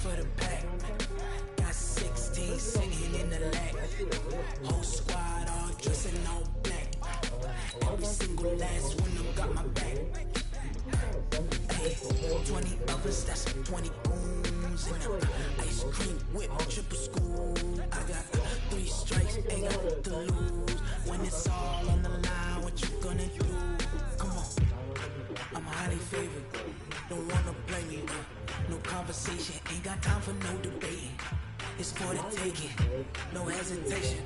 For the back, got 16 sitting in the lap. Whole squad all dressing all black. Every single last one of them got my back. Hey, 20 of us, that's 20 goons. And ice cream whip, triple school. I got 3 strikes, ain't got to lose. When it's all on the line, what you gonna do? Come on, I'm highly favored. Don't wanna blame me. No conversation, ain't got time for no debating. It's for the taking, no hesitation.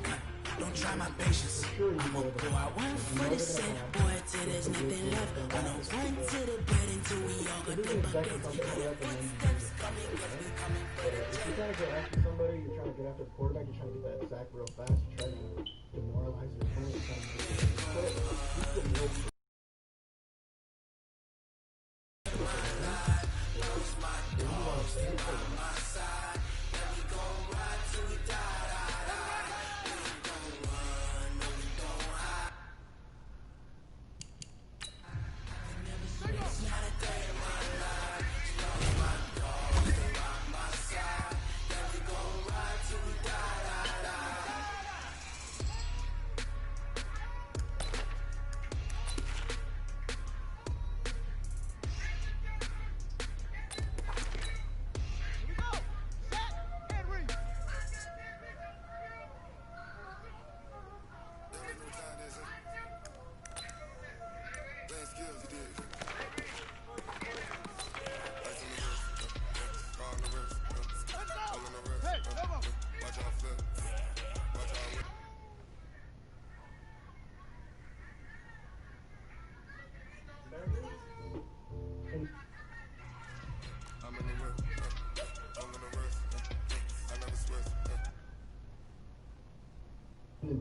Don't try my patience. I'ma go out 1 for the set, boy, till there's nothing left. I'ma run to the bed until we all got them buckets. Footsteps coming, yes, we coming for the If you're trying to get after somebody, you're trying to get after the quarterback, you're trying to get that sack real fast, you're trying to demoralize your opponent, you're trying to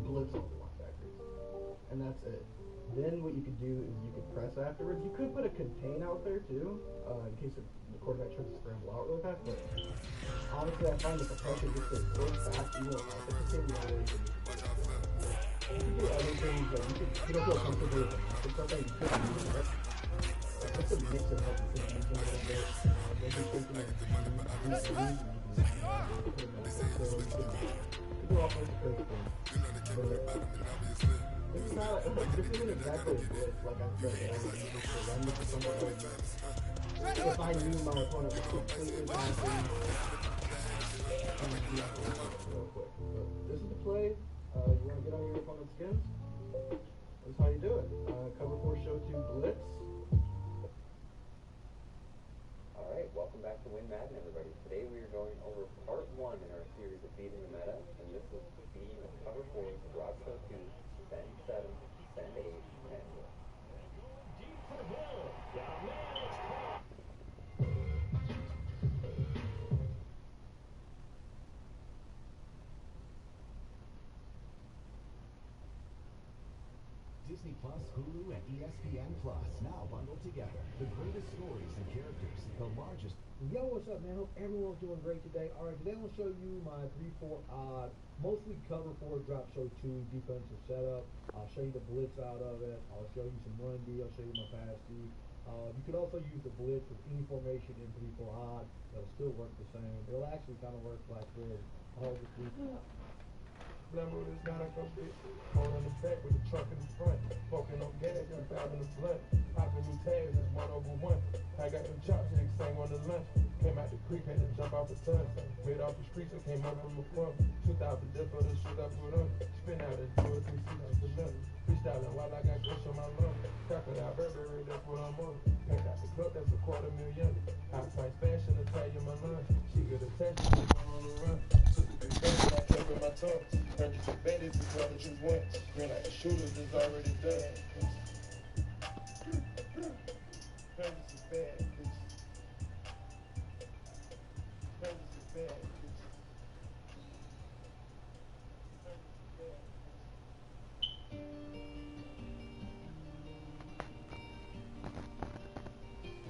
blitz all the linebackers. And that's it. Then what you could do is you could press afterwards. You could put a contain out there too, in case the quarterback tries to scramble out really fast. But honestly, I find that the pressure gets there so fast, you won't have to continue all the way. You could do other things that you don't feel comfortable with. It's something you could do. Just a mix of healthy things a little bit. Maybe taking it do all kinds of crazy things. This isn't exactly a blitz, like I said. If I knew my opponent was completely passing, real quick. But this is the play. You want to get on your opponent's skins? This is how you do it. Cover 4 show 2 blitz. Alright, welcome back to Win Madden, everybody. Today we are going over part 1 in our series of beating the meta, and this will be the cover 4, Broad show 2, send 7, send 8, and deep for the ball. Disney Plus, Hulu, and ESPN Plus now bundled together. The greatest stories and characters, the largest. Yo, what's up, man? Hope everyone's doing great today. All right, today I'm going to show you my 3-4 odd, mostly cover 4 drop show 2 defensive setup. I'll show you the blitz out of it. I'll show you some run D. I'll show you my pass D. You could also use the blitz with any formation in 3-4 odd. It'll still work the same. It'll actually kind of work like this. All the 3-4. Remember this guy that comes with hold on the back with the truck in the front. Smoking on gas, got found in the blunt. Popping new tags, it's 1/1. I got them chopsticks, sang on the lunch. Came out the creek, had to jump off the ton. Made off the streets, I came up from the front. 2,000 just for the shit I put on. Spin out and do it 3 seats for nothing. Freestyling while I got kush on my lung. Cracking out Burberry, that's what I'm on. Packed out the club, that's $250,000. High price fashion, I tell you my mind. She good attention, she go on the run. Took a big bang, I kept in my tongue. Turned you to bandits, you call what you want. Green like the shooters is already done. Prejudice is bad, bitch. Prejudice is bad, bitch.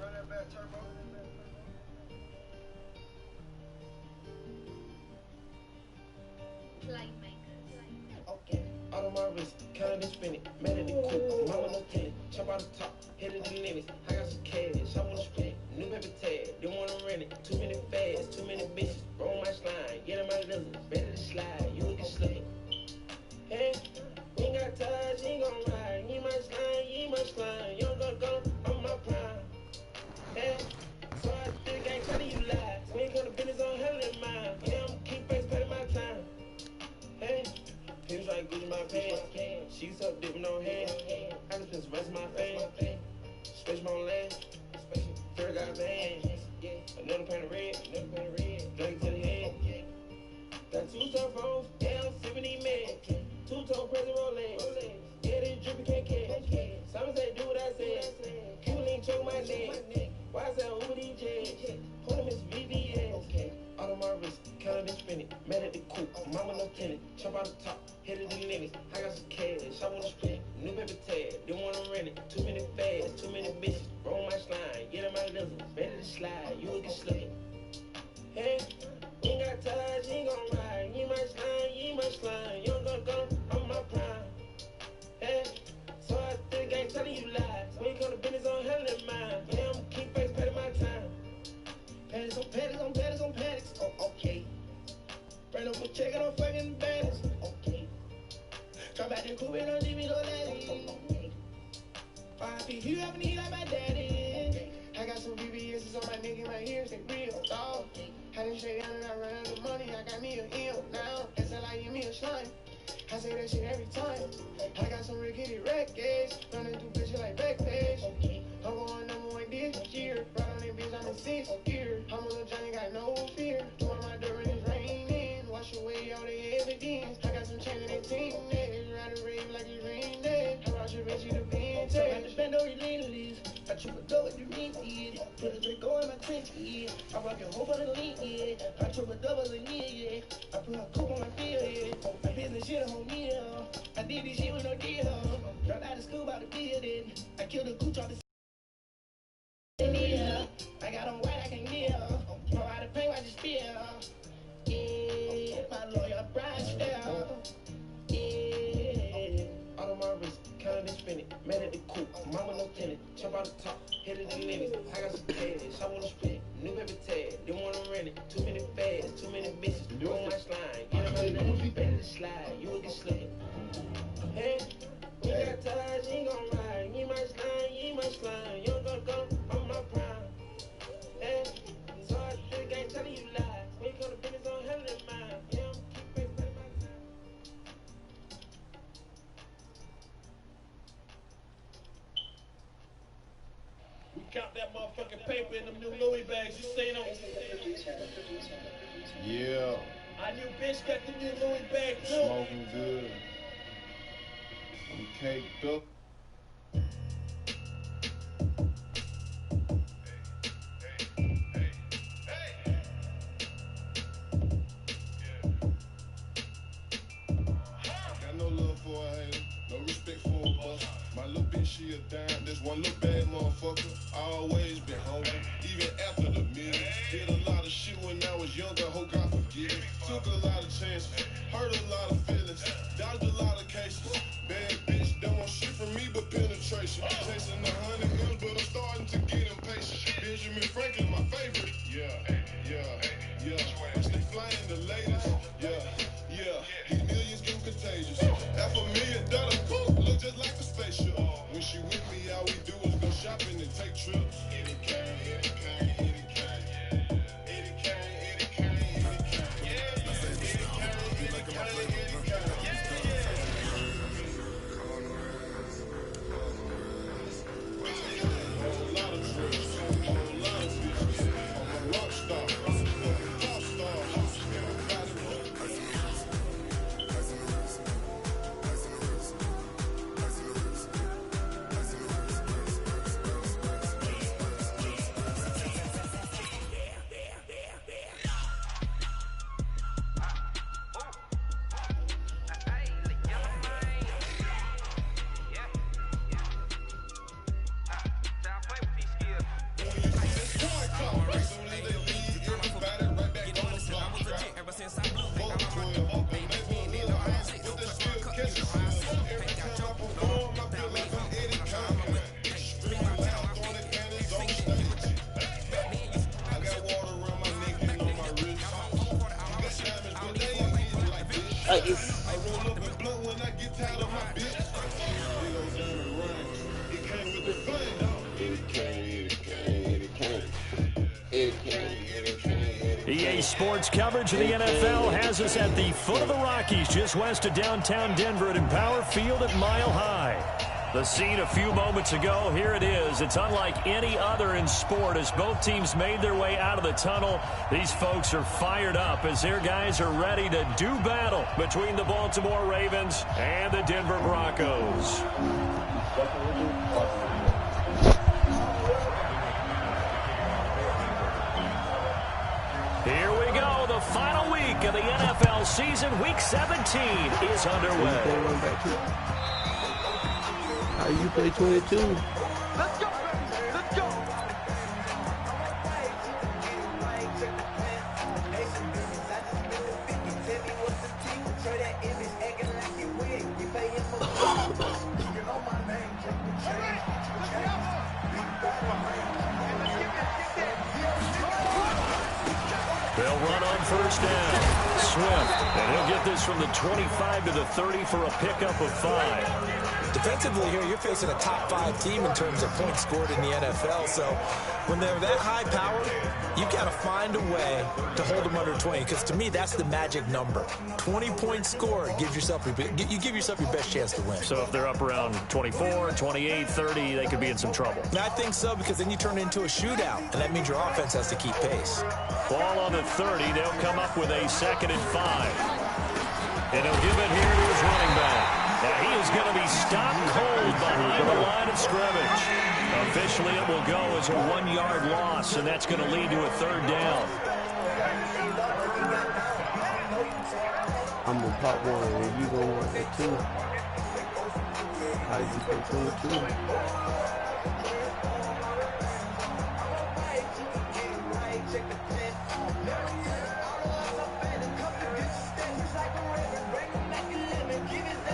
Run that back, turbo. Okay, out of my wrist, counted and spin it, made it the coupe, mama no tenant, chop out the top, hit it the limits, I got some cash, I wanna spend it, new paper tag, didn't wanna rent it, too many fads, too many bitches, roll my slime, get in my lizard, better to slide, you lookin' slick. Hey, we ain't got touch, you ain't gon' ride, you ain't my slime, you don't go, I'm my prime. Hey, so I think I ain't telling you lies, we ain't gonna business on hell in mine, yeah, I'm keep face, paying my time. Hey, feels like Gucci my pants. She's up dipping on hands. I just spent the rest of my fame. Space my land. Third got vans. Another pan of red. Drink to the head. Got two cell phones. Yeah, I'm sipping these meds. Two-tone present Rolex. Yeah, this drippy can't catch. Some say do what I said. Q-Link choke my neck. Why I say who these jets? Put them in VVS. Out of my wrist, counted and spin it, made it the coupe, mama no tenant, chop out the top, hit it the limits, I got some cash, I wanna spend it, new paper tag, didn't wanna rent it, too many fads, too many bitches, roll my slime, get in my lizard, better to slide, you lookin' slick. Hey, we ain't got touch, you ain't gon' ride, you ain't my slime, you don't go, I'm my prime. Hey, so I think I ain't telling you lies, we ain't gonna business on hell in mine, yeah, I'm keep face, paying my time. Panties on panties on panties on panties. Oh, okay. Burn up a check and I'm fucking bandits. Okay. Drop out the coupe and don't leave me no lady. Okay. RIP, you have need like my daddy. Okay. I got some BBS's on my neck and my ears, they real, dog. Okay. I done straight down and I run out of money. I got me a M now. SLI give me a slime. I say that shit every time. I got some rickety records. Running through bitches like backpage. Okay. I'm going number one this year. Right on that bitch, I'm in sixth gear. I'm a little Johnny, got no fear. Doing my dirt when it's raining. Wash away all the evidence. I got some chain in that team. Ride a rave like it's raining. I brought your bitch, you the vintage. I just spend over your ladies. I triple double with the ring, yeah. Put a drink on my trench, yeah. I rock your whole for the lean, yeah. I triple double in here, yeah. I put a coupe on my field, yeah. My business shit on me, yeah. I did this shit with no deal. Dropped out of school by the building. I killed a gooch on the yeah. I got on white, I can't live. Pour out the paint, I just feel. Yeah, my lawyer, Brian Stell. Yeah. Out of my wrist, counted and spin it, made it the coupe, mama no tenant, chop out the top, hit it the limits, I got some cash, I wanna spend it, new paper tag, didn't wanna rent it, too many fads, too many bitches, roll my slime, get in my lizard, better to slide, you lookin' slick. Hey, we got touch, you ain't gon' ride, you ain't my slime, you don't go, I'm my prime. Hey, so I think I ain't telling you lies, we ain't gonna business on hell in mine, yeah, I'm keep face paying my time. We count that motherfucking paper in them new Louis bags. You seen them? Yeah, Our new bitch got the new Louis bag too. smoking good. I'm caked up. Got no love for a hater, no respect for a bust. My little bitch, she a dime. This one little bad motherfucker. Always been hungry, even after the million. Did a lot of shit when I was younger. Hope God forgive me. Took a lot of chances, hurt a lot of feelings, dodged a lot of cases. Bad bitch, don't want shit from me but penetration. Chasing 100 M's, but I'm starting to get impatient. Benjamin Franklin, my favorite. Yeah. Stay flying the latest. Yeah. These millions get contagious. $500,000 coupe look just like a spaceship. When she with me, all we do is go shopping and take trips. Eddie Kane. Whole lot of trips, whole lot of bitches. I roll up and blow when I get tired of my bitch. It goes down the run. It came with the fun. EA Sports coverage of the NFL has us at the foot of the Rockies, just west of downtown Denver at Empower Field at Mile High. The scene a few moments ago, here it is. It's unlike any other in sport as both teams made their way out of the tunnel. These folks are fired up as their guys are ready to do battle between the Baltimore Ravens and the Denver Broncos. Here we go. The final week of the NFL season, Week 17, is underway. How you play 22? Let's go, let's go. They'll run on first down. Swift, and he'll get this from the 25 to the 30 for a pickup of 5. Defensively here, you're facing a top 5 team in terms of points scored in the NFL. So when they're that high power, you've got to find a way to hold them under 20. Because to me, that's the magic number. 20 points scored gives yourself you give yourself your best chance to win. So if they're up around 24, 28, 30, they could be in some trouble. I think so, because then you turn it into a shootout, and that means your offense has to keep pace. Ball on the 30. They'll come up with a 2nd and 5. And he'll give it here to his running back. Now he is going to be stopped cold behind the line of scrimmage. Officially, it will go as a 1-yard loss, and that's going to lead to a 3rd down. I'm going to pop one, and you going to want that too. How you play 22?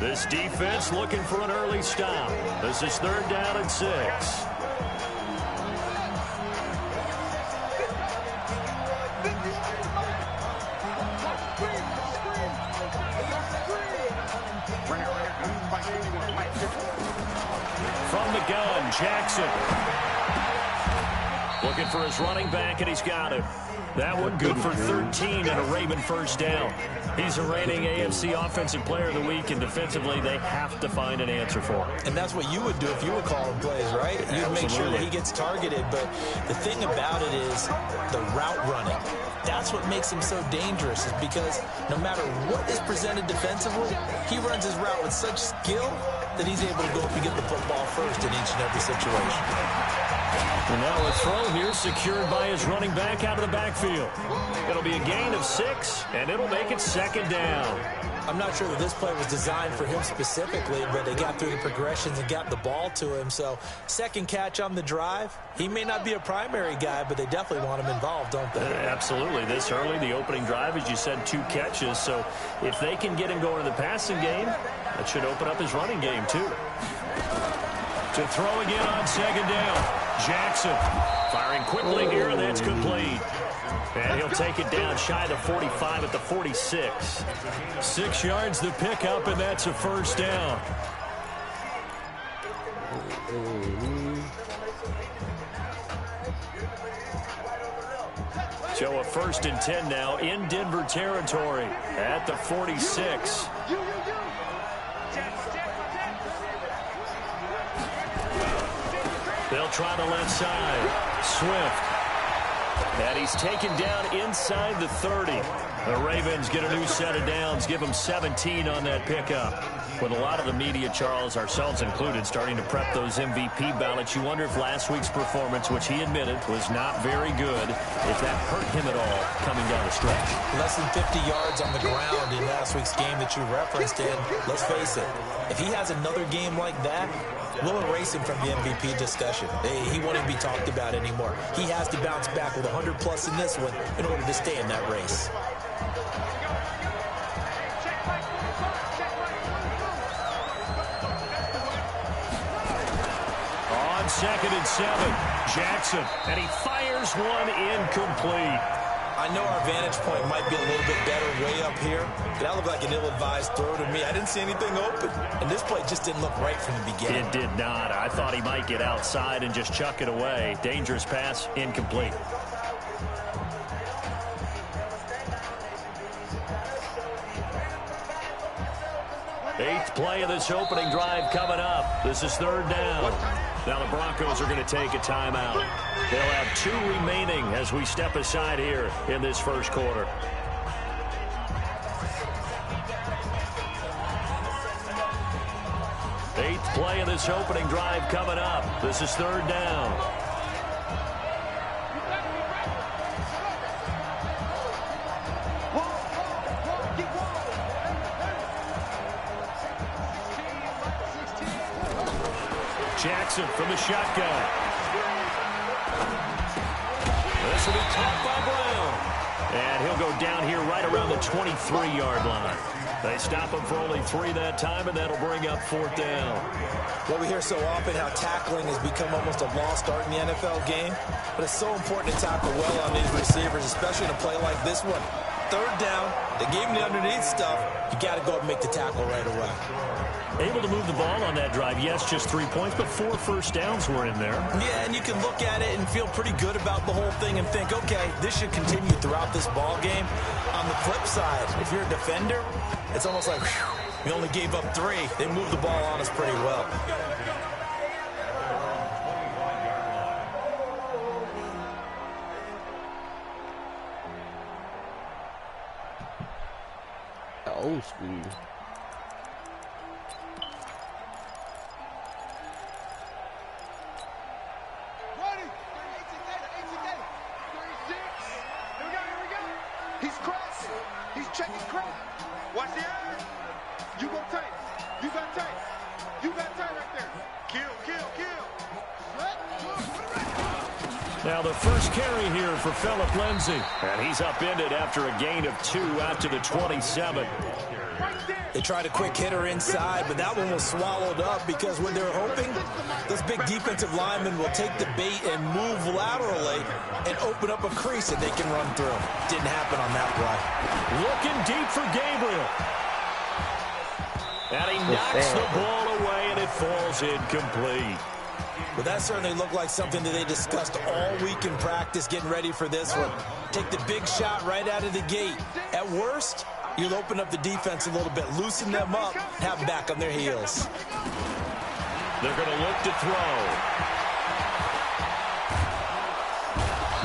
This defense looking for an early stop. This is 3rd down and 6. From the gun, Jackson. Looking for his running back, and he's got him. That one good for 13 and a Raven first down. He's a reigning AFC Offensive Player of the Week, and defensively they have to find an answer for him. And that's what you would do if you were calling plays, right? You'd make sure that he gets targeted. But the thing about it is the route running. That's what makes him so dangerous, is because no matter what is presented defensively, he runs his route with such skill that he's able to go up and get the football first in each and every situation. And now a throw here secured by his running back out of the backfield. It'll be a gain of 6, and it'll make it 2nd down. I'm not sure that this play was designed for him specifically, but they got through the progressions and got the ball to him. So 2nd catch on the drive. He may not be a primary guy, but they definitely want him involved, don't they? Absolutely. This early, the opening drive, as you said, 2 catches. So if they can get him going in the passing game, that should open up his running game too. To throw again on 2nd down. Jackson firing quickly here, and that's complete. And he'll take it down shy of the 45 at the 46. 6 yards the pickup, and that's a 1st down. So a 1st and 10 now in Denver territory at the 46. They'll try the left side. Swift. And he's taken down inside the 30. The Ravens get a new set of downs, give them 17 on that pickup. With a lot of the media, Charles, ourselves included, starting to prep those MVP ballots, you wonder if last week's performance, which he admitted was not very good, if that hurt him at all coming down the stretch. Less than 50 yards on the ground in last week's game that you referenced, and let's face it, if he has another game like that, we'll erase him from the MVP discussion. He won't even be talked about anymore. He has to bounce back with 100+ in this one in order to stay in that race. On 2nd and 7, Jackson, and he fires one incomplete. I know our vantage point might be a little bit better way up here, but that looked like an ill-advised throw to me. I didn't see anything open, and this play just didn't look right from the beginning. It did not. I thought he might get outside and just chuck it away. Dangerous pass, incomplete. Eighth play of this opening drive coming up. This is 3rd down. Now the Broncos are going to take a timeout. They'll have 2 remaining as we step aside here in this first quarter. Eighth play of this opening drive coming up. This is 3rd down. Jackson from the shotgun. This will be caught by Brown. And he'll go down here right around the 23-yard line. They stop him for only 3 that time, and that'll bring up 4th down. Well, we hear so often how tackling has become almost a lost art in the NFL game, but it's so important to tackle well on these receivers, especially in a play like this one. 3rd down, they gave him the underneath stuff. You got to go and make the tackle right away. Able to move the ball on that drive. Yes, just 3 points, but 4 first downs were in there. Yeah, and you can look at it and feel pretty good about the whole thing and think, okay, this should continue throughout this ball game. On the flip side, if you're a defender, it's almost like, whew, we only gave up 3. They moved the ball on us pretty well. Old school. Now the first carry here for Phillip Lindsay. And he's upended after a gain of 2 out to the 27. They tried a quick hitter inside, but that one was swallowed up because when they're hoping, this big defensive lineman will take the bait and move laterally and open up a crease that they can run through. Didn't happen on that play. Looking deep for Gabriel. And he knocks the ball away, and it falls incomplete. But that certainly looked like something that they discussed all week in practice getting ready for this one. Take the big shot right out of the gate. At worst, you'll open up the defense a little bit, loosen them up, have them back on their heels. They're going to look to throw.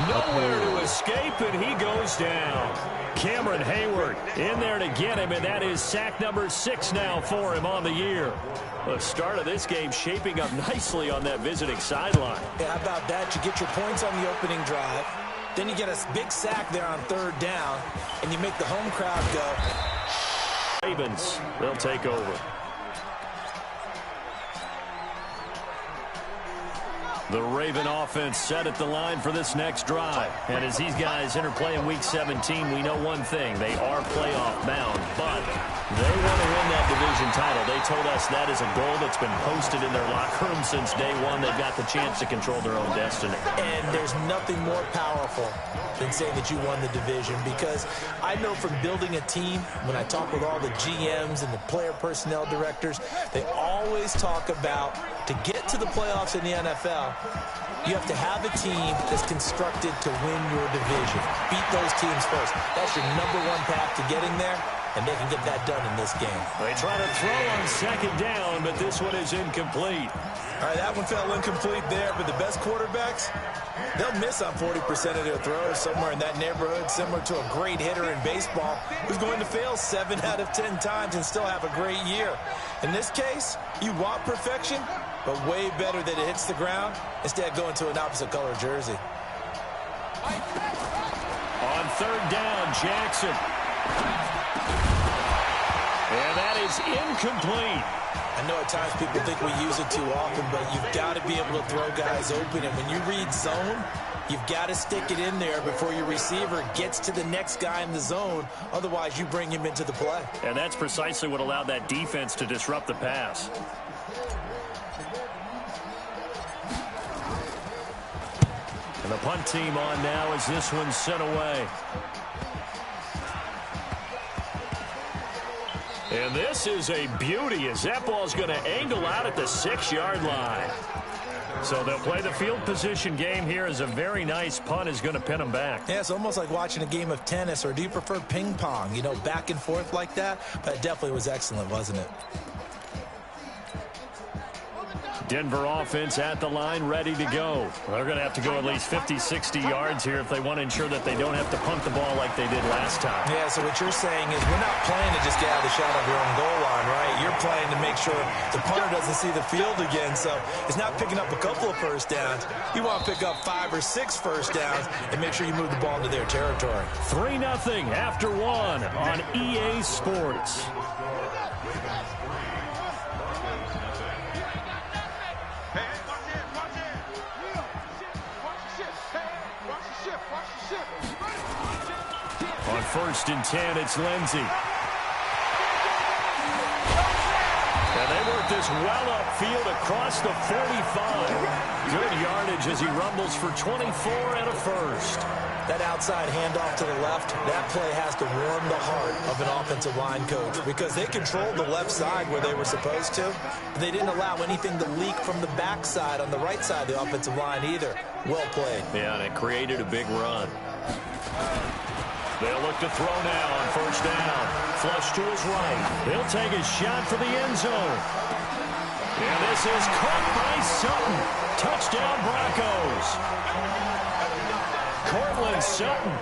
Nowhere to escape, and he goes down. Cameron Hayward in there to get him, and that is sack number 6 now for him on the year. The start of this game shaping up nicely on that visiting sideline. Yeah, how about that? You get your points on the opening drive. Then you get a big sack there on 3rd down, and you make the home crowd go. Ravens, they'll take over. The Raven offense set at the line for this next drive. And as these guys interplay in Week 17, we know one thing. They are playoff bound, but they want to win that division title. They told us that is a goal that's been posted in their locker room since day one. They've got the chance to control their own destiny. And there's nothing more powerful than saying that you won the division, because I know from building a team, when I talk with all the GMs and the player personnel directors, they always talk about, to get to the playoffs in the NFL, you have to have a team that's constructed to win your division. Beat those teams first. That's your #1 path to getting there, and they can get that done in this game. They try to throw on 2nd down, but this one is incomplete. All right, that one fell incomplete there, but the best quarterbacks, they'll miss on 40% of their throws, somewhere in that neighborhood, similar to a great hitter in baseball who's going to fail 7 out of 10 times and still have a great year. In this case, you want perfection, but way better that it hits the ground instead of going to an opposite color jersey. On 3rd down, Jackson. And that is incomplete. I know at times people think we use it too often, but you've got to be able to throw guys open. And when you read zone, you've got to stick it in there before your receiver gets to the next guy in the zone. Otherwise, you bring him into the play. And that's precisely what allowed that defense to disrupt the pass. And the punt team on now as this one's sent away. And this is a beauty as that ball's going to angle out at the 6-yard line. So they'll play the field position game here as a very nice punt is going to pin them back. Yeah, it's almost like watching a game of tennis, or do you prefer ping pong? You know, back and forth like that? But it definitely was excellent, wasn't it? Denver offense at the line, ready to go. They're going to have to go at least 50, 60 yards here if they want to ensure that they don't have to punt the ball like they did last time. Yeah, so what you're saying is we're not playing to just get out of the shot of your own goal line, right? You're playing to make sure the punter doesn't see the field again. So it's not picking up a couple of first downs. You want to pick up 5 or 6 first downs and make sure you move the ball into their territory. 3-0 after 1 on EA Sports. On 1st and 10, it's Lindsey. And they work this well upfield across the 45. Good yardage as he rumbles for 24 and a first. That outside handoff to the left, that play has to warm the heart of an offensive line coach because they controlled the left side where they were supposed to. But they didn't allow anything to leak from the backside on the right side of the offensive line either. Well played. Yeah, and it created a big run. They'll look to throw now on 1st down. Flush to his right. He'll take a shot for the end zone. And this is caught by Sutton. Touchdown Broncos. Cortland Sutton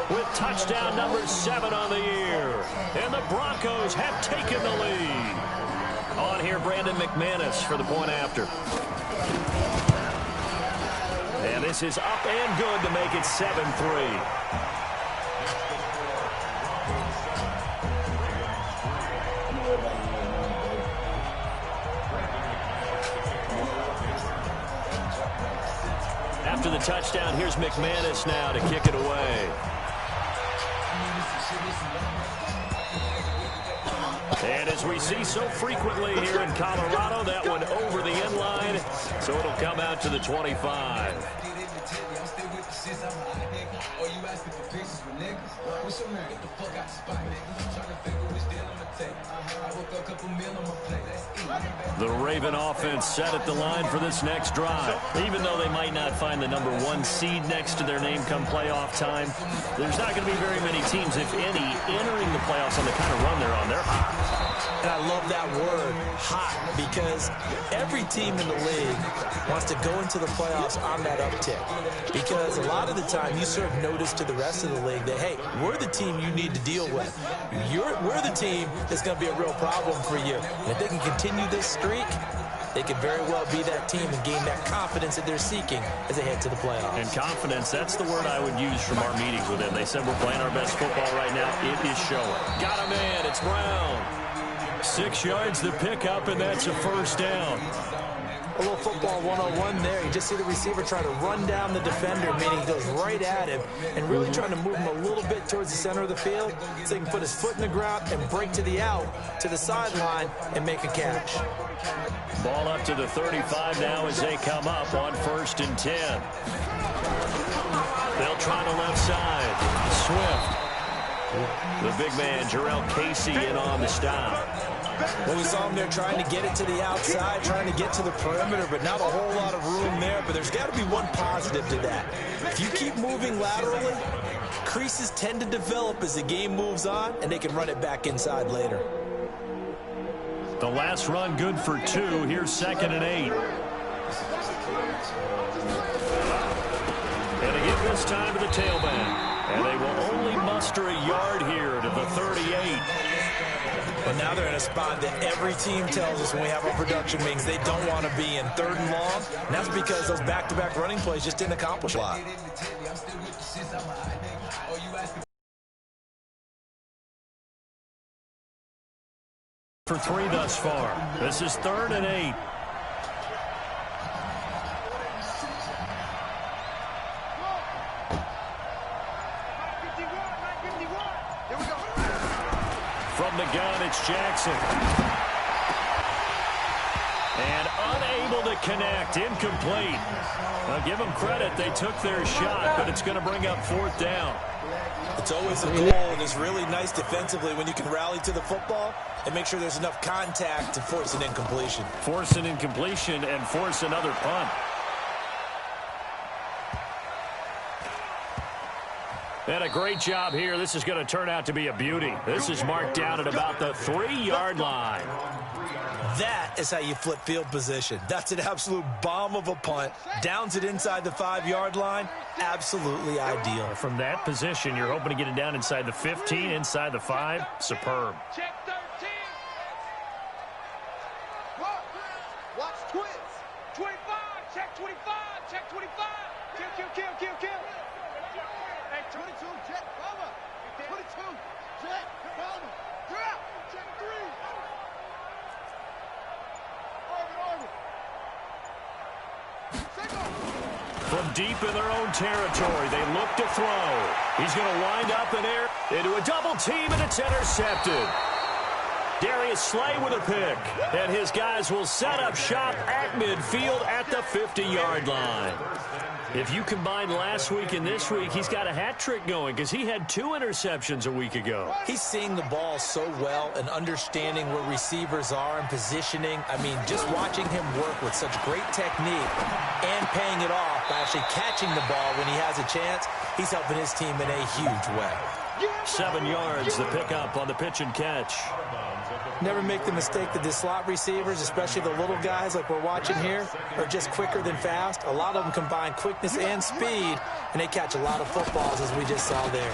with touchdown number 7 on the year. And the Broncos have taken the lead. On here, Brandon McManus for the point after. And this is up and good to make it 7-3. After the touchdown, here's McManus now to kick it away. And as we see so frequently here in Colorado, that one over the end line, so it'll come out to the 25. The Raven offense set at the line for this next drive. Even though they might not find the number 1 seed next to their name come playoff time, there's not going to be very many teams, if any, entering the playoffs on the kind of run they're on. They're hot. And I love that word, hot, because every team in the league wants to go into the playoffs on that uptick. Because a lot of the time you serve notice to the rest of the league that, hey, we're the team you need to deal with. We're the team that's going to be a real problem for you. And if they can continue this streak, they could very well be that team and gain that confidence that they're seeking as they head to the playoffs. And confidence, that's the word I would use from our meetings with them. They said we're playing our best football right now. It is showing. Got him in. It's Brown. 6 yards the pickup, and that's a first down. A little football 101 there. You just see the receiver try to run down the defender, meaning he goes right at him and really trying to move him a little bit towards the center of the field so he can put his foot in the ground and break to the out, to the sideline, and make a catch. Ball up to the 35 now as they come up on 1st and 10. They'll try the left side. Swift. The big man, Jarrell Casey, in on the stop. Well, we saw him there trying to get it to the outside, trying to get to the perimeter, but not a whole lot of room there. But there's got to be one positive to that. If you keep moving laterally, creases tend to develop as the game moves on, and they can run it back inside later. The last run good for 2. Here's 2nd and 8. And again this time to the tailback. And they will only muster a yard here to the 38. But now they're in a spot that every team tells us when we have our production meetings they don't want to be in, 3rd and long. And that's because those back-to-back running plays just didn't accomplish a lot. For 3 thus far. This is 3rd and 8. From the gun, it's Jackson. And unable to connect. Incomplete. Now, give them credit. They took their shot, but it's going to bring up 4th down. It's always a goal, and it's really nice defensively when you can rally to the football and make sure there's enough contact to force an incompletion. Force an incompletion and force another punt. And a great job here. This is going to turn out to be a beauty. This is marked down at about the 3-yard line. That is how you flip field position. That's an absolute bomb of a punt. Downs it inside the 5-yard line. Absolutely ideal. From that position, you're hoping to get it down inside the 15, inside the 5. Superb. Check 13. Watch twins. 25. Check 25. Check 25. Kill. Hey, 22. Check cover. 22. Check cover. Drop. Check 3. From deep in their own territory, they look to throw. He's going to wind up in air into a double team, and it's intercepted. Darius Slay with a pick, and his guys will set up shop at midfield at the 50-yard line. If you combine last week and this week, he's got a hat trick going because he had 2 interceptions a week ago. He's seeing the ball so well and understanding where receivers are and positioning. I mean, just watching him work with such great technique and paying it off by actually catching the ball when he has a chance, he's helping his team in a huge way. 7 yards, the pickup on the pitch and catch. Never make the mistake that the slot receivers, especially the little guys like we're watching here, are just quicker than fast. A lot of them combine quickness and speed, and they catch a lot of footballs, as we just saw there.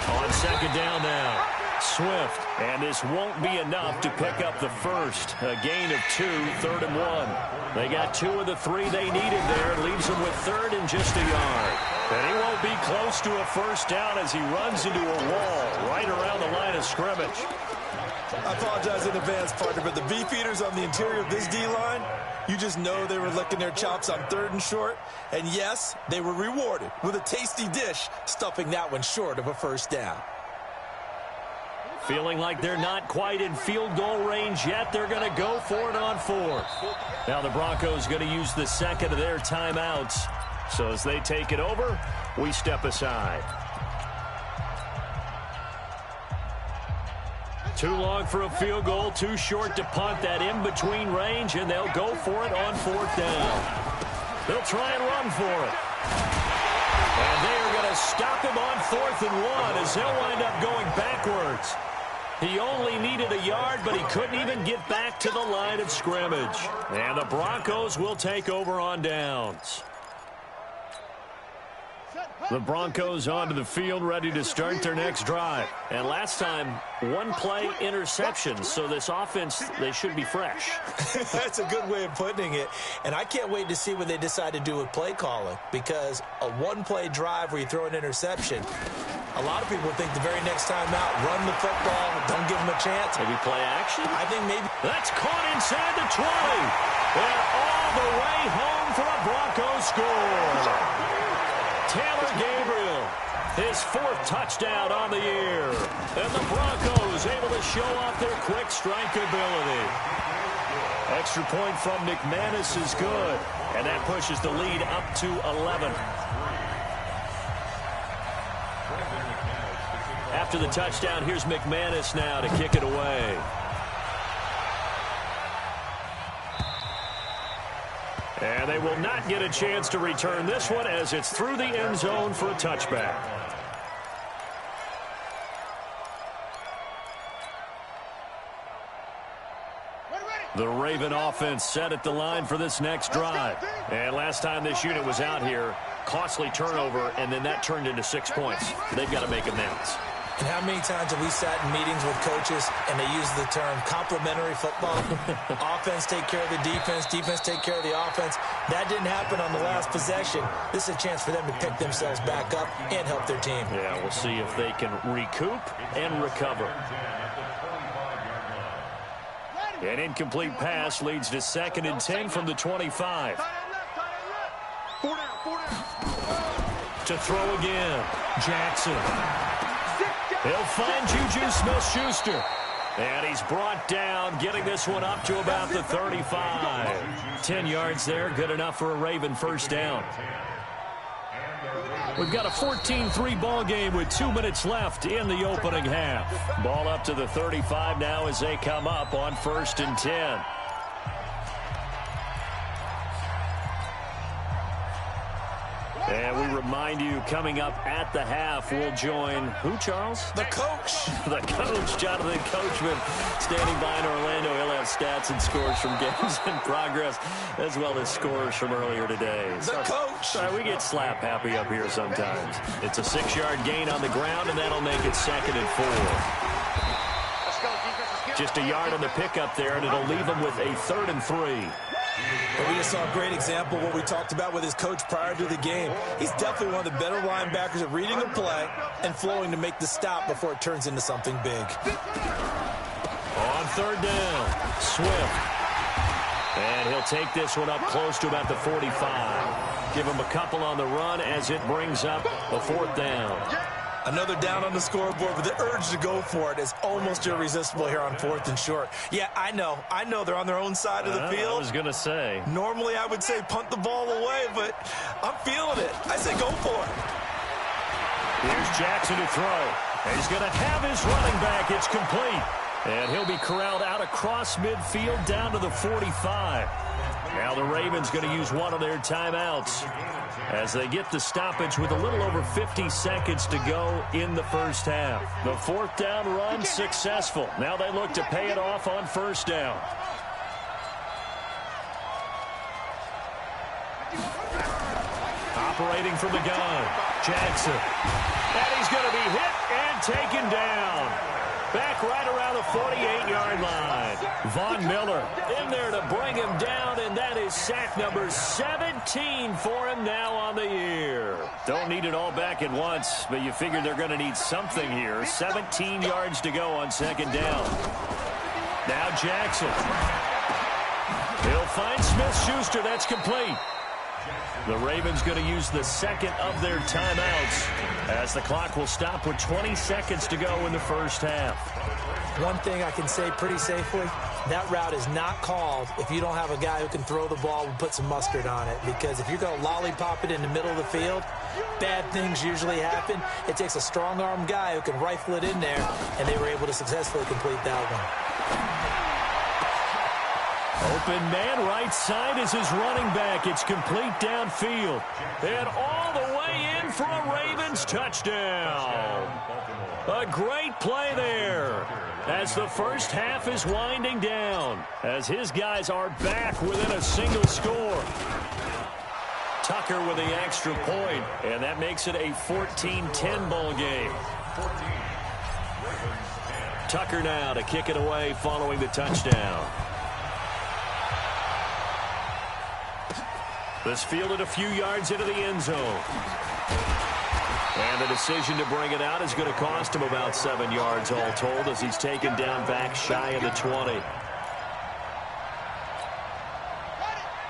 On 2nd down now, Swift, and this won't be enough to pick up the first. A gain of 2, 3rd and 1. They got 2 of the 3 they needed there. Leaves them with 3rd and just a yard. And he won't be close to a first down as he runs into a wall right around the line of scrimmage. I apologize in advance, partner, but the beefeaters on the interior of this D-line, you just know they were licking their chops on 3rd and short. And yes, they were rewarded with a tasty dish, stuffing that one short of a first down. Feeling like they're not quite in field goal range yet, they're going to go for it on 4th. Now the Broncos going to use the 2nd of their timeouts. So as they take it over, we step aside. Too long for a field goal, too short to punt. That in-between range, and they'll go for it on 4th down. They'll try and run for it. And they are going to stop him on 4th and 1 as they'll wind up going backwards. He only needed a yard, but he couldn't even get back to the line of scrimmage. And the Broncos will take over on downs. The Broncos onto the field, ready to start their next drive. And last time, 1-play interception, so this offense, they should be fresh. That's a good way of putting it. And I can't wait to see what they decide to do with play calling, because a 1-play drive where you throw an interception, a lot of people think the very next time out, run the football, don't give them a chance. Maybe play action? I think maybe. That's caught inside the 20. And all the way home for a Broncos score. Taylor Gabriel, his 4th touchdown on the year. And the Broncos able to show off their quick strike ability. Extra point from McManus is good. And that pushes the lead up to 11. After the touchdown, here's McManus now to kick it away. And they will not get a chance to return this one as it's through the end zone for a touchback. The Raven offense set at the line for this next drive. And last time this unit was out here, costly turnover, and then that turned into 6 points. They've got to make amends. And how many times have we sat in meetings with coaches and they use the term complementary football? Offense take care of the defense, defense take care of the offense. That didn't happen on the last possession. This is a chance for them to pick themselves back up and help their team. Yeah, we'll see if they can recoup and recover. An incomplete pass leads to 2nd and 10 from the 25. To throw again, Jackson. He'll find Juju Smith-Schuster. And he's brought down, getting this one up to about the 35. 10 yards there, good enough for a Raven first down. We've got a 14-3 ball game with 2 minutes left in the opening half. Ball up to the 35 now as they come up on 1st and 10. And we remind you, coming up at the half, we'll join who, Charles? The coach. The coach, Jonathan Coachman, standing by in Orlando. He'll have stats and scores from games in progress, as well as scores from earlier today. The coach. Sorry, we get slap happy up here sometimes. It's a 6-yard gain on the ground, and that'll make it 2nd and 4. Just a yard on the pickup there, and it'll leave him with a 3rd and 3. But we just saw a great example of what we talked about with his coach prior to the game. He's definitely one of the better linebackers at reading a play and flowing to make the stop before it turns into something big. On 3rd down, Swift. And he'll take this one up close to about the 45. Give him a couple on the run as it brings up a 4th down. Another down on the scoreboard, but the urge to go for it is almost irresistible here on 4th and short. Yeah, I know they're on their own side of the field. I was going to say. Normally I would say punt the ball away, but I'm feeling it. I say go for it. Here's Jackson to throw. And he's going to have his running back. It's complete. And he'll be corralled out across midfield down to the 45. Now the Ravens going to use one of their timeouts as they get the stoppage with a little over 50 seconds to go in the first half. The 4th down run successful. Now they look to pay it off on 1st down. Operating from the gun, Jackson. And he's going to be hit and taken down. Back right around the 48-yard line. Von Miller in there to bring him down, and that is sack number 17 for him now on the year. Don't need it all back at once, but you figure they're going to need something here. 17 yards to go on 2nd down. Now Jackson. He'll find Smith-Schuster. That's complete. The Ravens going to use the 2nd of their timeouts as the clock will stop with 20 seconds to go in the first half. One thing I can say pretty safely, that route is not called if you don't have a guy who can throw the ball and put some mustard on it. Because if you're going to lollipop it in the middle of the field, bad things usually happen. It takes a strong-armed guy who can rifle it in there, and they were able to successfully complete that one. Open man right side is his running back. It's complete downfield. And all the way in for a Ravens touchdown. A great play there as the first half is winding down, as his guys are back within a single score. Tucker with the extra point, and that makes it a 14-10 ball game. Tucker now to kick it away following the touchdown. This fielded a few yards into the end zone. And the decision to bring it out is going to cost him about 7 yards all told as he's taken down back shy of the 20.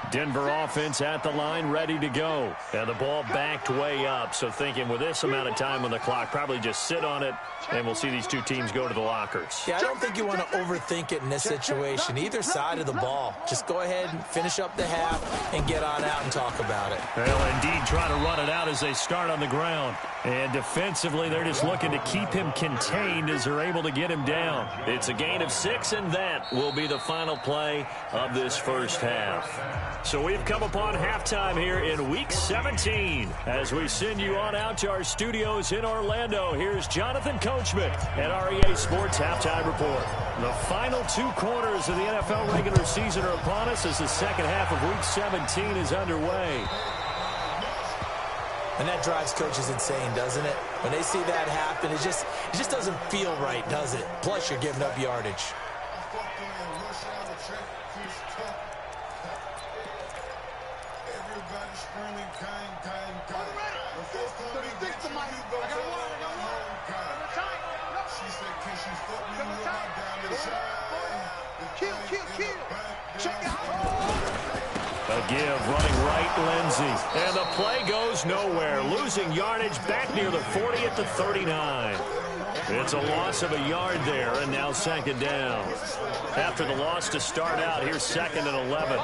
Denver offense at the line, ready to go. And the ball backed way up, so thinking with this amount of time on the clock, probably just sit on it, and we'll see these two teams go to the lockers. Yeah, I don't think you want to overthink it in this situation. Either side of the ball. Just go ahead and finish up the half and get on out and talk about it. Well, indeed, try to run it out as they start on the ground. And defensively, they're just looking to keep him contained as they're able to get him down. It's a gain of 6, and that will be the final play of this first half. So we've come upon halftime here in Week 17. As we send you on out to our studios in Orlando, here's Jonathan Coachman at REA Sports Halftime Report. The final 2 quarters of the NFL regular season are upon us as the second half of Week 17 is underway. And that drives coaches insane, doesn't it? When they see that happen, it just doesn't feel right, does it? Plus, you're giving up yardage. A give running right, Lindsey. And the play goes nowhere. Losing yardage back near the 40 at the 39. It's a loss of a yard there, and now second down. After the loss to start out, here's 2nd and 11.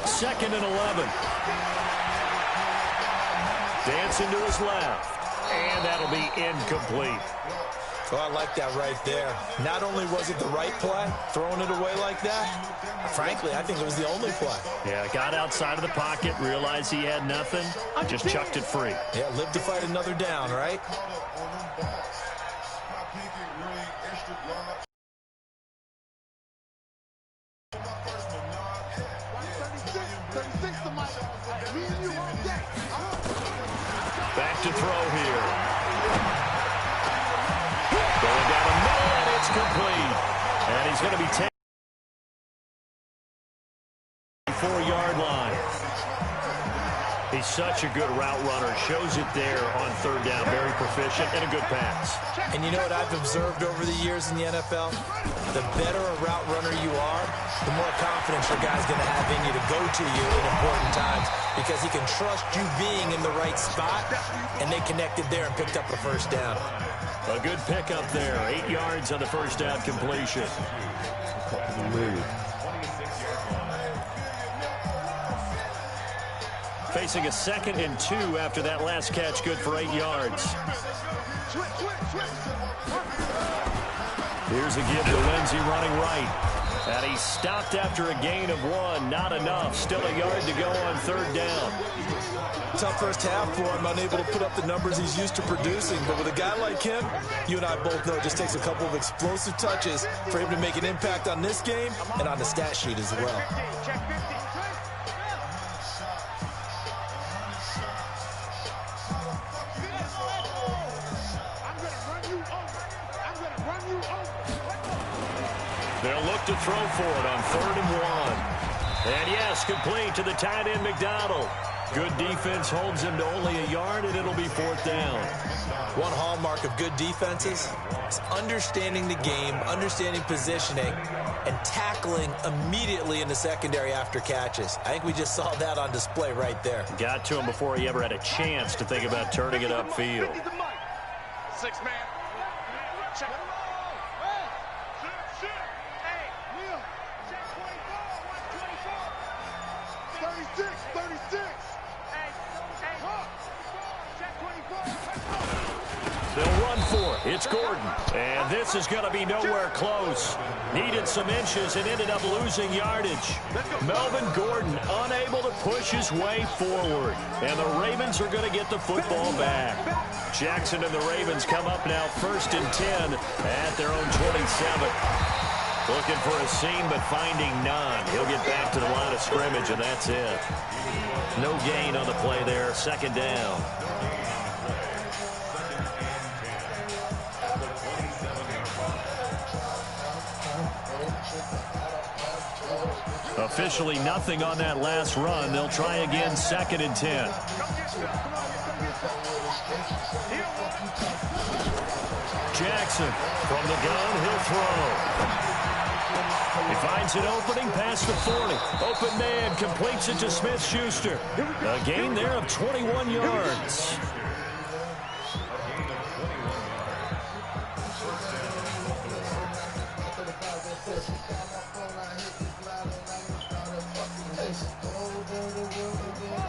Second and 11. Dancing to his left. And that'll be incomplete. Oh, I like that right there. Not only was it the right play, throwing it away like that, frankly, I think it was the only play. Yeah, got outside of the pocket, realized he had nothing, just chucked it free. Yeah, live to fight another down, right? Back to throw here. Going down the middle, and it's complete. And he's going to be taken 4-yard line. He's such a good route runner. Shows it there on 3rd down. Very proficient and a good pass. And you know what I've observed over the years in the NFL? The better a route runner you are, the more confidence your guy's going to have in you to go to you in important times, because he can trust you being in the right spot, and they connected there and picked up a 1st down. A good pickup there. 8 yards on the 1st down completion. Facing a 2nd and 2 after that last catch, good for 8 yards. Here's a give to Lindsey running right. And he stopped after a gain of 1. Not enough. Still a yard to go on 3rd down. Tough first half for him, unable to put up the numbers he's used to producing. But with a guy like him, you and I both know it just takes a couple of explosive touches for him to make an impact on this game and on the stat sheet as well. They'll look to throw for it on 3rd and 1. And yes, complete to the tight end, McDonald. Good defense holds him to only a yard, and it'll be 4th down. One hallmark of good defenses is understanding the game, understanding positioning, and tackling immediately in the secondary after catches. I think we just saw that on display right there. Got to him before he ever had a chance to think about turning it upfield. 6-man. Check. 36. They'll run for it. It's Gordon. And this is going to be nowhere close. Needed some inches and ended up losing yardage. Melvin Gordon unable to push his way forward. And the Ravens are going to get the football back. Jackson and the Ravens come up now 1st and 10 at their own 27. Looking for a seam, but finding none. He'll get back to the line of scrimmage, and that's it. No gain on the play there. 2nd down. Officially nothing on that last run. They'll try again 2nd and 10. Jackson from the gun. He'll throw. He finds an opening past the 40. Open man completes it to Smith-Schuster. A gain there of 21 yards.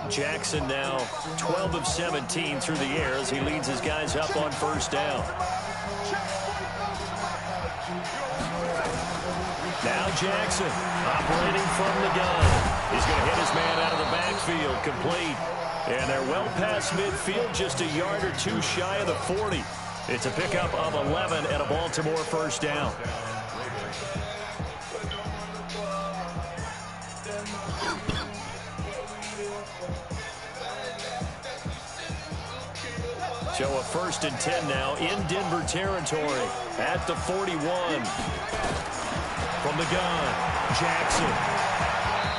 Jackson now 12 of 17 through the air as he leads his guys up on 1st down. Now Jackson operating from the gun. He's going to hit his man out of the backfield, complete. And they're well past midfield, just a yard or 2 shy of the 40. It's a pickup of 11 and a Baltimore 1st down. So a 1st and 10 now in Denver territory at the 41. From the gun, Jackson.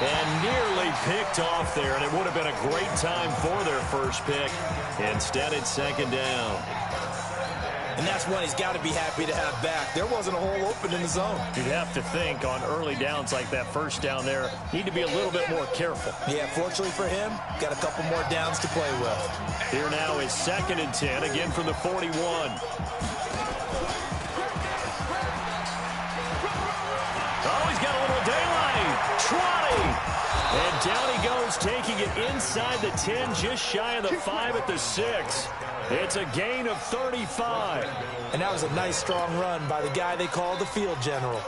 And nearly picked off there, and it would have been a great time for their first pick. Instead, it's 2nd down. And that's one he's got to be happy to have back. There wasn't a hole open in the zone. You'd have to think on early downs like that first down there, need to be a little bit more careful. Yeah, fortunately for him, got a couple more downs to play with. Here now is 2nd and 10, again from the 41. Oh, he's got a little daylight. Trotting. And down he goes, taking it inside the 10, just shy of the 5 at the 6. It's a gain of 35. And that was a nice, strong run by the guy they call the field general.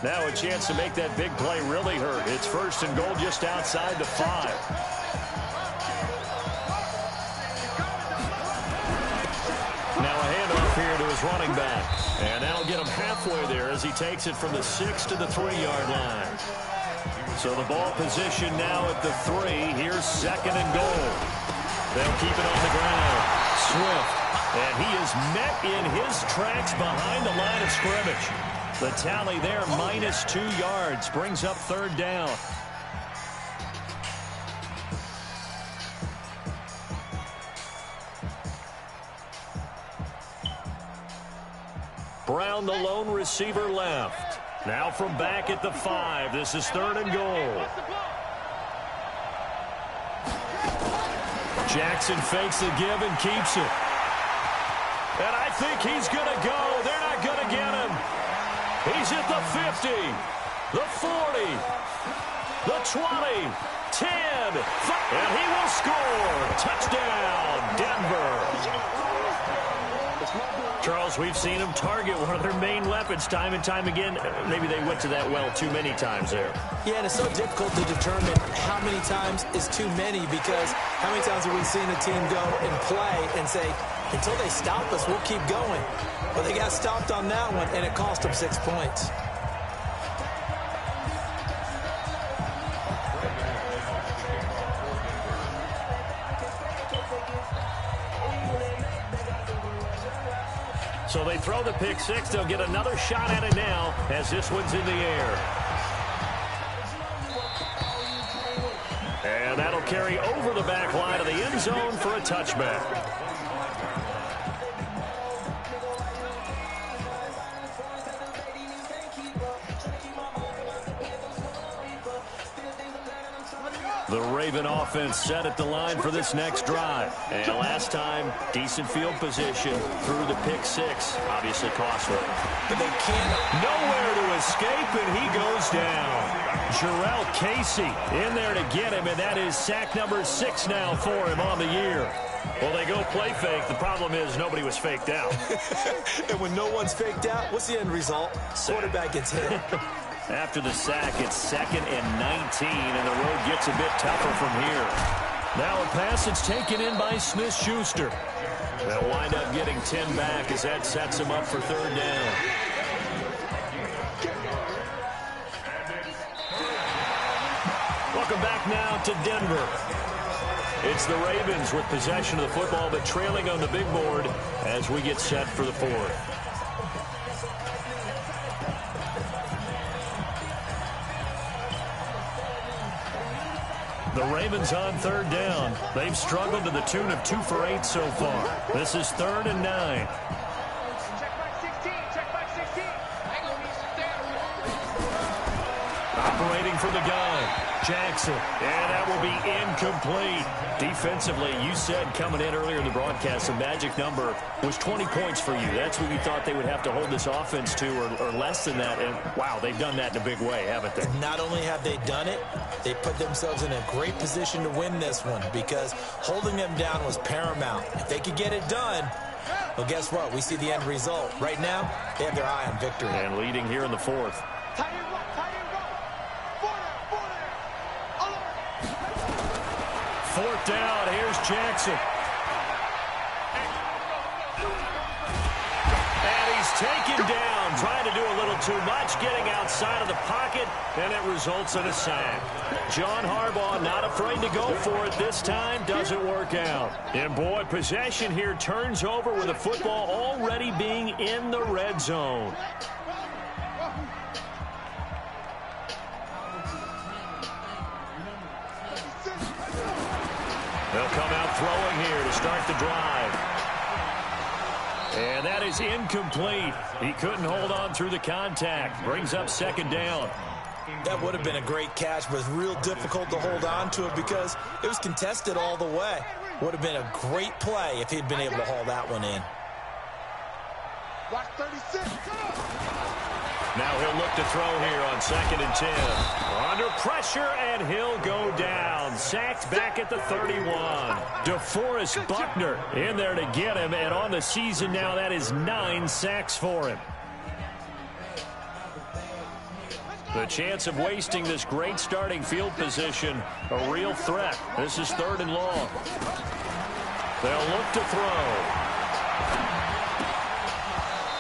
Now a chance to make that big play really hurt. It's 1st and goal just outside the 5. Now a handoff here to his running back. And that'll get him halfway there as he takes it from the 6 to the 3-yard line. So the ball position now at the 3. Here's 2nd and goal. They'll keep it on the ground. Swift. And he is met in his tracks behind the line of scrimmage. The tally there, minus 2 yards, brings up 3rd down. Brown, the lone receiver, left. Now from back at the 5. This is 3rd and goal. Jackson fakes the give and keeps it. And I think he's going to go. They're not going to get him. He's at the 50, the 40, the 20, 10, 5, and he will score. Touchdown, Denver. Charles, we've seen them target one of their main weapons time and time again. Maybe they went to that well too many times there. Yeah, and it's so difficult to determine how many times is too many, because how many times have we seen a team go and play and say, until they stop us, we'll keep going. But they got stopped on that one, and it cost them 6 points. So they throw the pick 6. They'll get another shot at it now as this one's in the air. And that'll carry over the back line of the end zone for a touchback. The Raven offense set at the line for this next drive. And last time, decent field position through the pick 6. Obviously costly. But they can't. Nowhere to escape, and he goes down. Jarrell Casey in there to get him, and that is sack number 6 now for him on the year. Well, they go play fake. The problem is nobody was faked out. And when no one's faked out, what's the end result? Quarterback gets hit. After the sack, it's 2nd and 19, and the road gets a bit tougher from here. Now a pass that's taken in by Smith-Schuster. They'll wind up getting 10 back as that sets him up for 3rd down. Welcome back now to Denver. It's the Ravens with possession of the football, but trailing on the big board as we get set for the 4th. The Ravens on 3rd down. They've struggled to the tune of 2 for 8 so far. This is 3rd and 9. Check back 16. Check back 16. Operating from the gun, Jackson. And that will be incomplete. Defensively, you said coming in earlier in the broadcast, the magic number was 20 points for you. That's what you thought they would have to hold this offense to, or less than that. And, wow, they've done that in a big way, haven't they? Not only have they done it, they put themselves in a great position to win this one, because holding them down was paramount. If they could get it done, well, guess what? We see the end result. Right now, they have their eye on victory. And leading here in the 4th. 4th down, here's Jackson. And he's taken down, trying to do a little too much, getting outside of the pocket, and it results in a sack. John Harbaugh not afraid to go for it this time, doesn't work out. And boy, possession here turns over with the football already being in the red zone. They'll come out throwing here to start the drive. And that is incomplete. He couldn't hold on through the contact. Brings up second down. That would have been a great catch, but it's real difficult to hold on to it because it was contested all the way. Would have been a great play if he'd been able to haul that one in. Block 36. Now he'll look to throw here on 2nd and 10. Under pressure, and he'll go down. Sacked back at the 31. DeForest Buckner in there to get him, and on the season now, that is 9 sacks for him. The chance of wasting this great starting field position, a real threat. This is 3rd and long. They'll look to throw.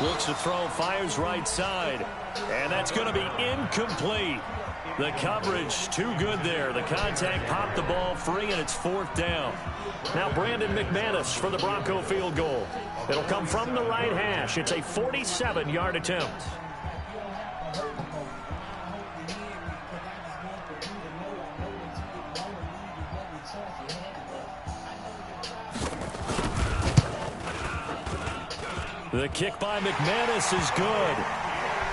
Looks to throw, fires right side, and that's going to be incomplete. The coverage too good there. The contact popped the ball free, and it's 4th down. Now Brandon McManus for the Bronco field goal. It'll come from the right hash. It's a 47-yard attempt. The kick by McManus is good,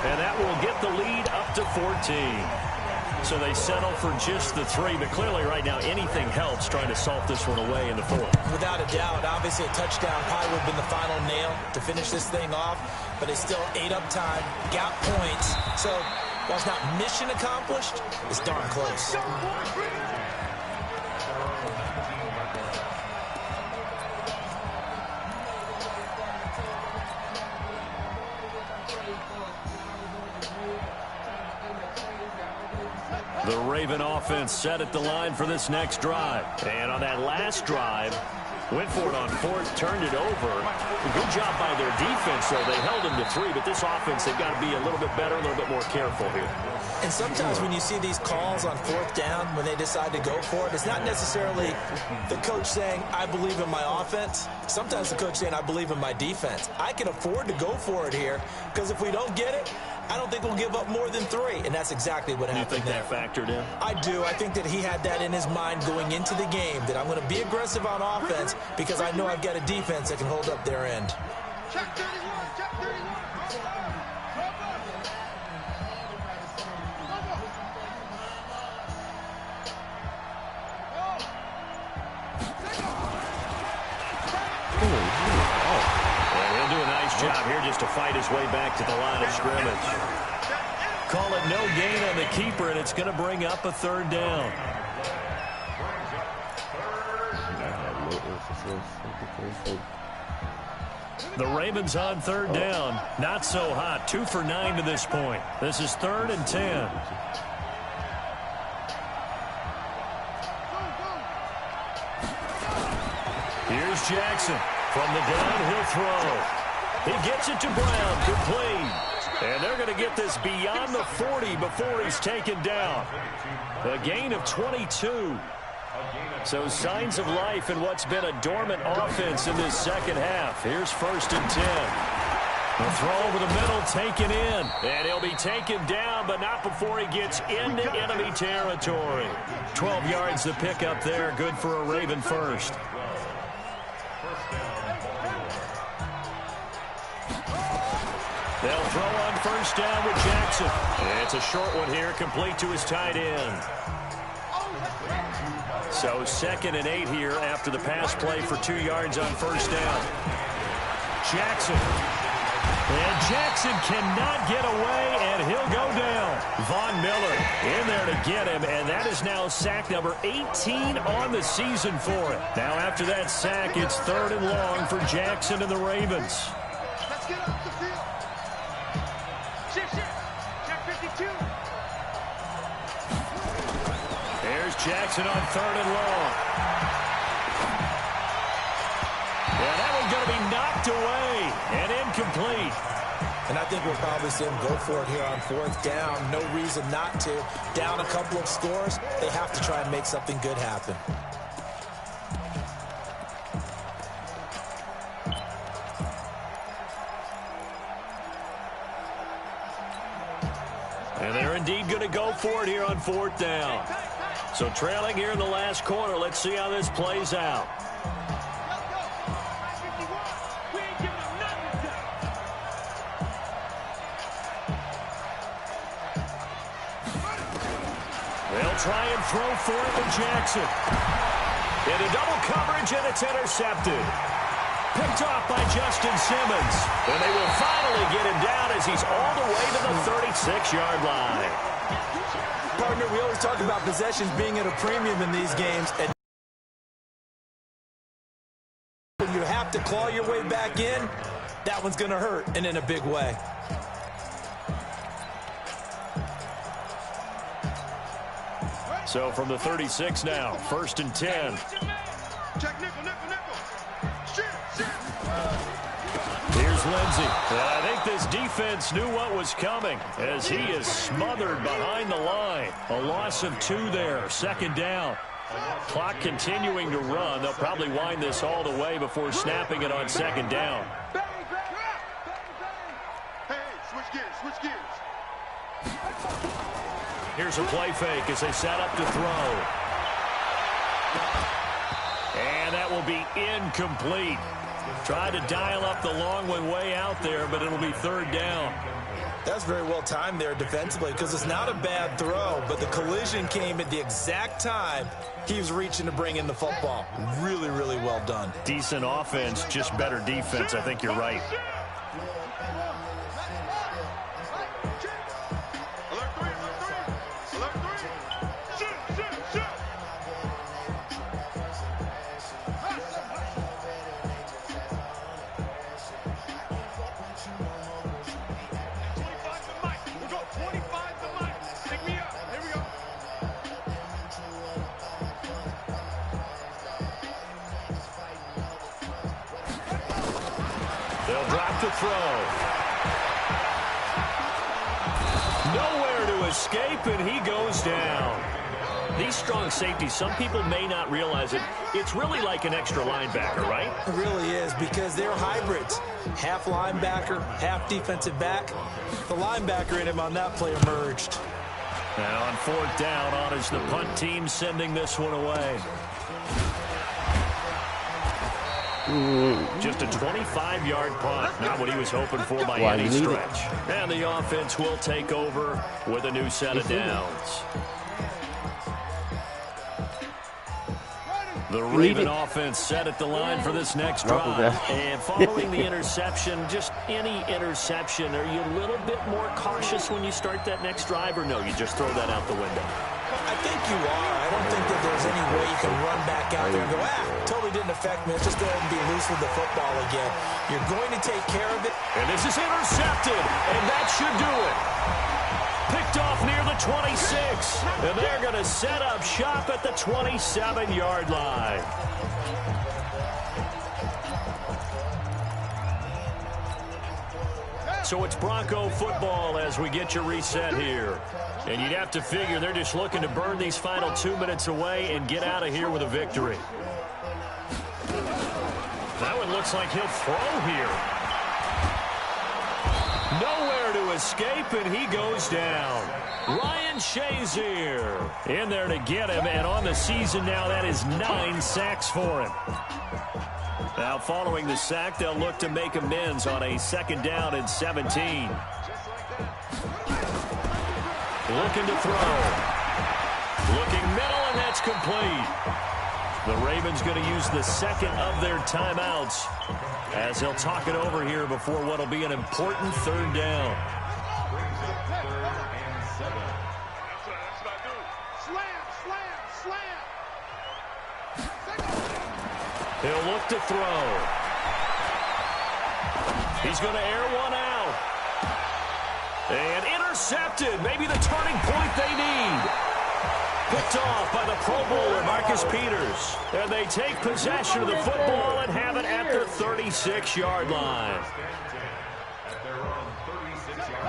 and that will get the lead up to 14. So they settle for just the 3, but clearly right now anything helps trying to salt this one away in the 4th. Without a doubt, obviously a touchdown probably would have been the final nail to finish this thing off, but it's still ate up time, got points. So while it's not mission accomplished, it's darn close. The Raven offense set at the line for this next drive. And on that last drive, went for it on 4th, turned it over. A good job by their defense, though. They held them to 3, but this offense, they've got to be a little bit better, a little bit more careful here. And sometimes when you see these calls on 4th down, when they decide to go for it, it's not necessarily the coach saying, I believe in my offense. Sometimes the coach saying, I believe in my defense. I can afford to go for it here, because if we don't get it, I don't think we'll give up more than 3, and that's exactly what happened there. You think that factored in? I do. I think that he had that in his mind going into the game, that I'm going to be aggressive on offense because I know I've got a defense that can hold up their end. Check 31. Check 31. And he'll do a nice job here just to fight his way back to the line of scrimmage. Call it no gain on the keeper, and it's going to bring up a 3rd down. The Ravens on 3rd down. Not so hot. 2 for 9 to this point. This is 3rd and 10. Here's Jackson from the downhill throw. He gets it to Brown. Complete. And they're going to get this beyond the 40 before he's taken down. A gain of 22. So signs of life in what's been a dormant offense in this second half. Here's 1st and 10. The throw over the middle taken in. And he'll be taken down, but not before he gets into enemy territory. 12 yards the pickup there. Good for a Raven first. They'll throw on 1st down with Jackson. It's a short one here, complete to his tight end. So 2nd and 8 here after the pass play for 2 yards on 1st down. Jackson. And Jackson cannot get away, and he'll go down. Von Miller in there to get him, and that is now sack number 18 on the season for him. Now after that sack, it's 3rd and long for Jackson and the Ravens. Let's get off the field. Shift. Check 52. There's Jackson on 3rd and long. Yeah, that one's going to be knocked away and incomplete. And I think we'll probably see them go for it here on 4th down. No reason not to. Down a couple of scores, they have to try and make something good happen. And they're indeed going to go for it here on 4th down. So trailing here in the last quarter. Let's see how this plays out. They'll try and throw for it with Jackson. Into double coverage, and it's intercepted. Picked off by Justin Simmons. And they will finally get him down as he's all the way to the 36-yard line. Partner, we always talk about possessions being at a premium in these games. And when you have to claw your way back in, that one's going to hurt, and in a big way. So from the 36 now, 1st and 10. Check nickel, nickel, nickel. Here's Lindsey. And I think this defense knew what was coming as he is smothered behind the line. A loss of 2 there, 2nd down. Clock continuing to run. They'll probably wind this all the way before snapping it on 2nd down. Hey, switch gears, switch gears. Here's a play fake as they set up to throw. And that will be incomplete. Tried to dial up the long one way out there, but it'll be 3rd down. That's very well timed there defensively because it's not a bad throw, but the collision came at the exact time he was reaching to bring in the football. Really, really well done. Decent offense, just better defense. I think you're right. They'll drop the throw. Nowhere to escape, and he goes down. These strong safeties, some people may not realize it. It's really like an extra linebacker, right? It really is because they're hybrids. Half linebacker, half defensive back. The linebacker in him on that play emerged. And on 4th down, on is the punt team sending this one away. Just a 25-yard punt. Not what he was hoping for by any stretch. And the offense will take over with a new set of downs. The Raven offense set at the line for this next drive. And following the interception, just any interception, are you a little bit more cautious when you start that next drive, or no, you just throw that out the window? I think you are. I don't think that there's any way you can run back out there and go, totally didn't affect me. Let's just go ahead and be loose with the football again. You're going to take care of it. And this is intercepted, and that should do it. Picked off near the 26, and they're going to set up shop at the 27-yard line. So it's Bronco football as we get you reset here. And you'd have to figure they're just looking to burn these final 2 minutes away and get out of here with a victory. That one looks like he'll throw here. Nowhere to escape, and he goes down. Ryan Shazier in there to get him, and on the season now, that is 9 sacks for him. Now, following the sack, they'll look to make amends on a 2nd down and 17. Looking to throw. Looking middle, and that's complete. The Ravens going to use the 2nd of their timeouts as they'll talk it over here before what will be an important 3rd down. He'll look to throw. He's going to air one out. And intercepted. Maybe the turning point they need. Picked off by the Pro Bowler, Marcus Peters. And they take possession of the football and have it at the 36-yard line.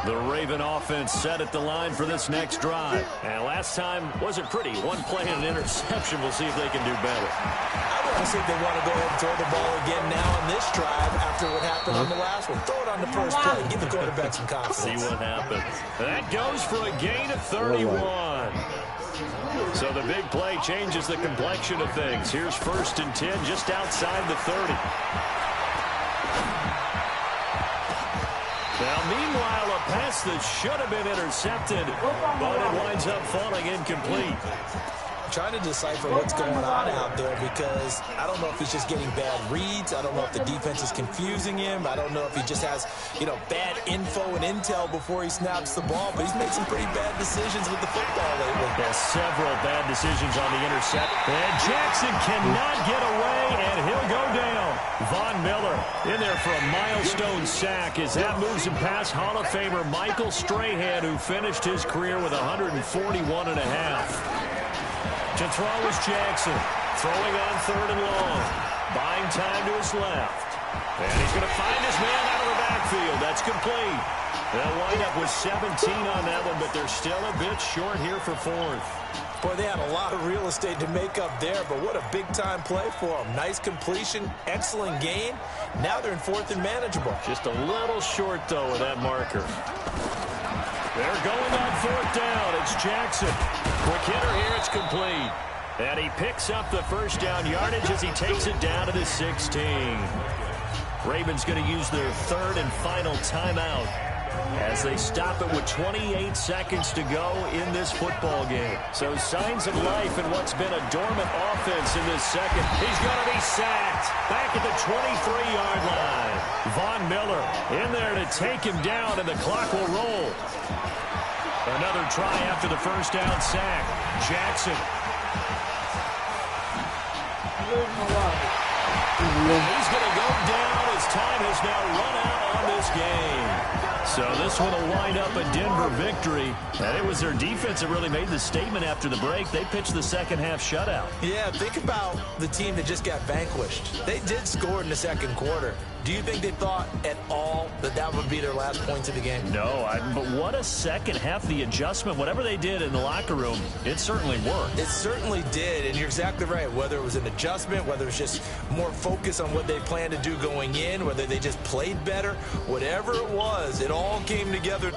The Raven offense set at the line for this next drive. And last time wasn't pretty. One play and an interception. We'll see if they can do better. I want to see if they want to go ahead and throw the ball again now on this drive after what happened on the last one. Throw it on the first play. Give the quarterback some confidence. See what happens. That goes for a gain of 31. So the big play changes the complexion of things. Here's 1st and 10 just outside the 30. Now, meanwhile, a pass that should have been intercepted, but it winds up falling incomplete. Trying to decipher what's going on out there because I don't know if he's just getting bad reads. I don't know if the defense is confusing him. I don't know if he just has, bad info and intel before he snaps the ball. But he's made some pretty bad decisions with the football lately. Yeah, several bad decisions on the intercept. And Jackson cannot get away, and he'll go down. Von Miller in there for a milestone sack as that moves him past Hall of Famer Michael Strahan, who finished his career with 141.5. To throw is Jackson. Throwing on 3rd and long. Buying time to his left. And he's going to find his man out of the backfield. That's complete. They'll wind up with 17 on that one, but they're still a bit short here for 4th. Boy, they had a lot of real estate to make up there, but what a big-time play for them. Nice completion, excellent gain. Now they're in 4th and manageable. Just a little short, though, with that marker. They're going on 4th down. It's Jackson. Quick hitter here. It's complete. And he picks up the first down yardage as he takes it down to the 16. Ravens going to use their 3rd and final timeout as they stop it with 28 seconds to go in this football game. So signs of life in what's been a dormant offense in this second. He's going to be sacked back at the 23-yard line. Von Miller in there to take him down, and the clock will roll. Another try after the first down sack. Jackson. He's going to go down as time has now run out on this game. So this one will wind up a Denver victory. And it was their defense that really made the statement after the break. They pitched the second half shutout. Yeah, think about the team that just got vanquished. They did score in the second quarter. Do you think they thought at all that that would be their last points of the game? No, but what a second half. The adjustment, whatever they did in the locker room, it certainly worked. It certainly did, and you're exactly right. Whether it was an adjustment, whether it was just more focus on what they planned to do going in, whether they just played better, whatever it was, it all came together.